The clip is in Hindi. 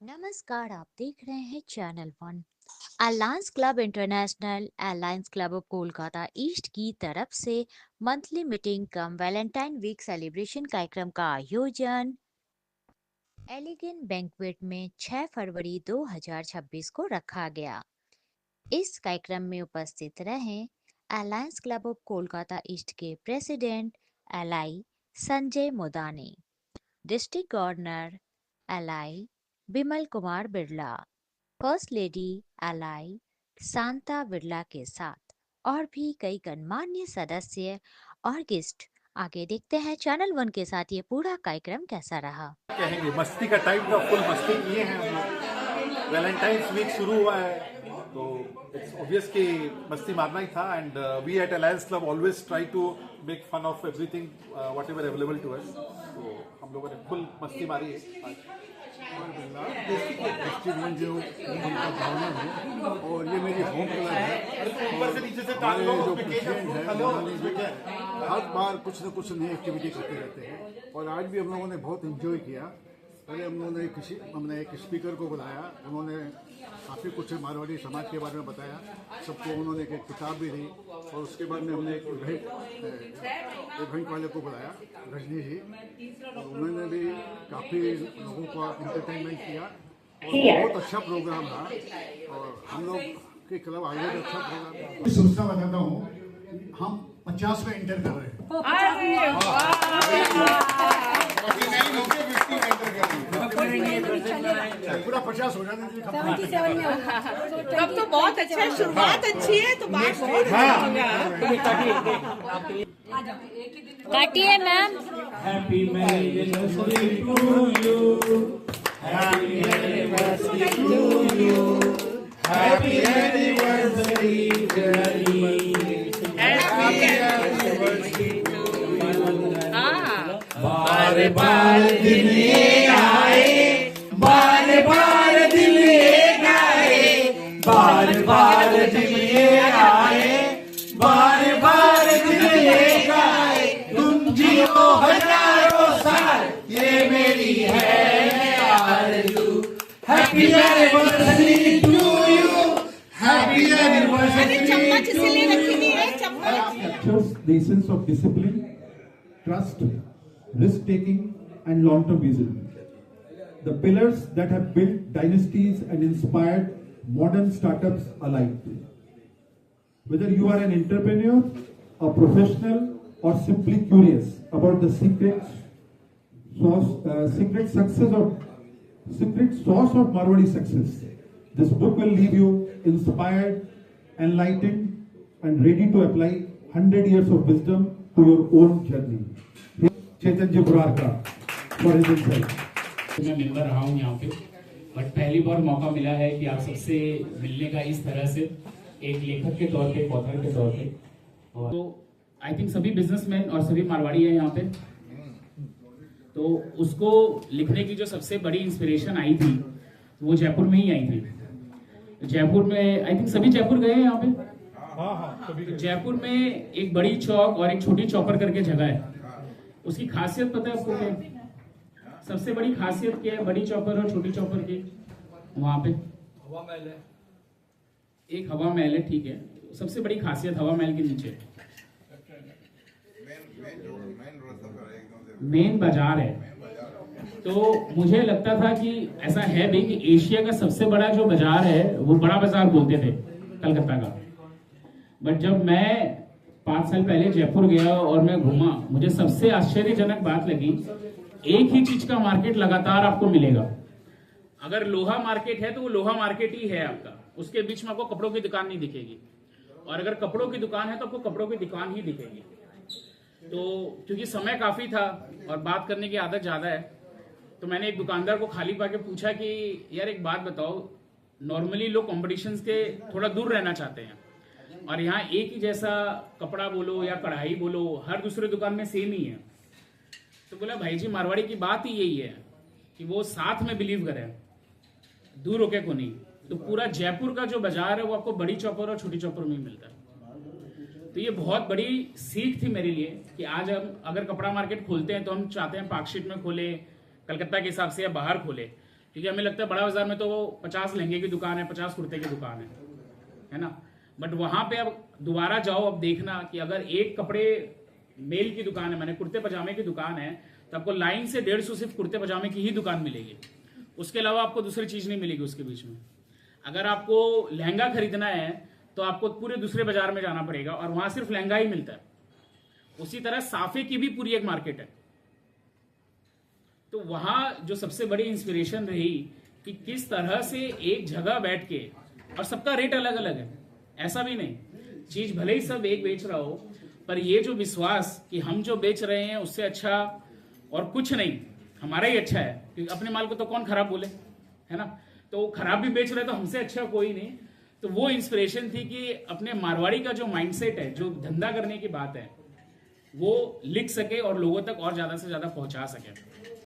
नमस्कार, आप देख रहे हैं channel one. Alliance club international alliance club of Kolkata east की तरफ से मंथली मीटिंग कम वैलेंटाइन वीक सेलिब्रेशन कार्यक्रम का आयोजन एलिगेंट बैंक्वेट में 6 फरवरी 2026 को रखा गया। इस कार्यक्रम में उपस्थित रहे alliance club of Kolkata east के president ally Sanjay Modani, district governor ally Bimal Kumar Birla, first lady ally Shanta Birla के साथ और भी कई गणमान्य सदस्य और गेस्ट। आगे देखते हैं चैनल वन के साथ ये पूरा कार्यक्रम कैसा रहा। कहेंगे मस्ती का टाइम का फुल मस्ती किए हैं हम लोग। वैलेंटाइंस वीक शुरू हुआ है तो इट्स ऑब्वियस कि मस्ती मारना ही था and we at Alliance Club always try to make fun of everything whatever available to us. तो हम लोगों ने फुल मस्ती मारी है आज। फेस्टिवल जो उनका भावना है और ये मेरी होम क्लब है और हमारे जो प्रेसिडेंट है उन्होंने हर बार कुछ न कुछ नई एक्टिविटी करते रहते हैं और आज भी हम लोगों ने बहुत एंजॉय किया। पहले हमने एक स्पीकर को बुलाया, उन्होंने काफ़ी कुछ मारवाड़ी समाज के बारे में बताया, सबको उन्होंने एक किताब भी दी और उसके बाद में हमने एक इवेंट वाले को बुलाया, रजनी जी, और उन्होंने भी काफ़ी लोगों का इंटरटेनमेंट किया और बहुत अच्छा प्रोग्राम रहा और हम लोग के क्लब आगे भी अच्छा प्रोग्राम। सूचना बताता हूँ, हम 50 में इंटर कर रहे हैं। पूरा 50 हो जाने तब तो बहुत अच्छा है, शुरुआत अच्छी है तो बात बहुत काटिए ma'am. Happy marriage anniversary to you. Happy anniversary to you. Happy anniversary, Jali. Happy anniversary to you. बार बार दिन ये आए, बार बार दिन ये आए, बार बार दिन ये आए, बार बार दिन ये आए, तुम जियो हजारों साल, ये मेरी है आरज़ू। Happy anniversary to you, happy anniversary चम्मच टू इसलिए रखी नहीं यू। है, चम्मच। Captures the essence of discipline, trust, risk-taking, and long-term vision. The pillars that have built dynasties and inspired modern startups alike. Whether you are an entrepreneur, a professional, or simply curious about the secret sauce of Marwadi success, this book will leave you inspired, enlightened, and ready to apply 100 years of wisdom to your own journey. Chetan Ji Burarka for his insight. मैं मेंबर रहा हूँ यहाँ पे, बट पहली बार मौका मिला है कि आप सबसे मिलने का इस तरह से, एक लेखक के तौर पे, ऑथर के तौर पे। और तो आई थिंक सभी बिजनेसमैन और सभी मारवाड़ी है यहाँ पे, तो उसको लिखने की जो सबसे बड़ी इंस्पिरेशन आई थी वो जयपुर में ही आई थी। जयपुर में आई थिंक सभी जयपुर गए हैं यहाँ पे। जयपुर में एक बड़ी चौक और एक छोटी चौकर करके जगह है, उसकी खासियत पता है आपको क्या है? सबसे बड़ी खासियत क्या है बड़ी चौपर और छोटी चौपर की? वहां पे हवा महल है, एक हवा महल है, ठीक है। सबसे बड़ी खासियत हवा महल के नीचे मेन बाजार है। तो मुझे लगता था कि ऐसा है भी कि एशिया का सबसे बड़ा जो बाजार है वो बड़ा बाजार बोलते थे कलकत्ता का, बट जब मैं 5 साल पहले जयपुर गया और मैं घूमा, मुझे सबसे आश्चर्यजनक बात लगी, एक ही चीज का मार्केट लगातार आपको मिलेगा। अगर लोहा मार्केट है तो वो लोहा मार्केट ही है आपका, उसके बीच में आपको कपड़ों की दुकान नहीं दिखेगी, और अगर कपड़ों की दुकान है तो आपको कपड़ों की दुकान ही दिखेगी। तो क्योंकि समय काफी था और बात करने की आदत ज्यादा है, तो मैंने एक दुकानदार को खाली पाके पूछा कि यार एक बात बताओ, नॉर्मली लोग कॉम्पिटिशन्स के थोड़ा दूर रहना चाहते हैं और यहाँ एक ही जैसा कपड़ा बोलो या कढ़ाई बोलो हर दूसरे दुकान में सेम ही है। तो बोला भाई जी मारवाड़ी की बात ही यही है कि वो साथ में बिलीव करें, दूर होके को नहीं। तो पूरा जयपुर का जो बाजार है वो आपको बड़ी चौपर और छोटी चौपर में ही मिलता है। तो ये बहुत बड़ी सीख थी मेरे लिए कि आज हम अगर कपड़ा मार्केट खोलते हैं तो हम चाहते हैं पार्कशीट में खोले, कलकत्ता के हिसाब से या बाहर खोले, क्योंकि हमें लगता है बड़ा बाजार में तो 50 लहंगे की दुकान है, 50 कुर्ते की दुकान है ना। बट वहां पे अब दोबारा जाओ, अब देखना कि अगर एक कपड़े मेल की दुकान है, माने कुर्ते पजामे की दुकान है, तो आपको लाइन से 150 सिर्फ कुर्ते पजामे की ही दुकान मिलेगी, उसके अलावा आपको दूसरी चीज नहीं मिलेगी उसके बीच में। अगर आपको लहंगा खरीदना है तो आपको पूरे दूसरे बाजार में जाना पड़ेगा और वहां सिर्फ लहंगा ही मिलता है। उसी तरह साफे की भी पूरी एक मार्केट है। तो वहां जो सबसे बड़ी इंस्पिरेशन रही कि किस तरह से एक जगह बैठ के, और सबका रेट अलग अलग है, ऐसा भी नहीं, चीज भले ही सब एक बेच रहा हो, पर ये जो विश्वास कि हम जो बेच रहे हैं उससे अच्छा और कुछ नहीं, हमारा ही अच्छा है, क्योंकि अपने माल को तो कौन खराब बोले, है ना। तो खराब भी बेच रहे तो हमसे अच्छा कोई नहीं। तो वो इंस्पिरेशन थी कि अपने मारवाड़ी का जो माइंडसेट है, जो धंधा करने की बात है, वो लिख सके और लोगों तक और ज्यादा से ज्यादा पहुंचा सके।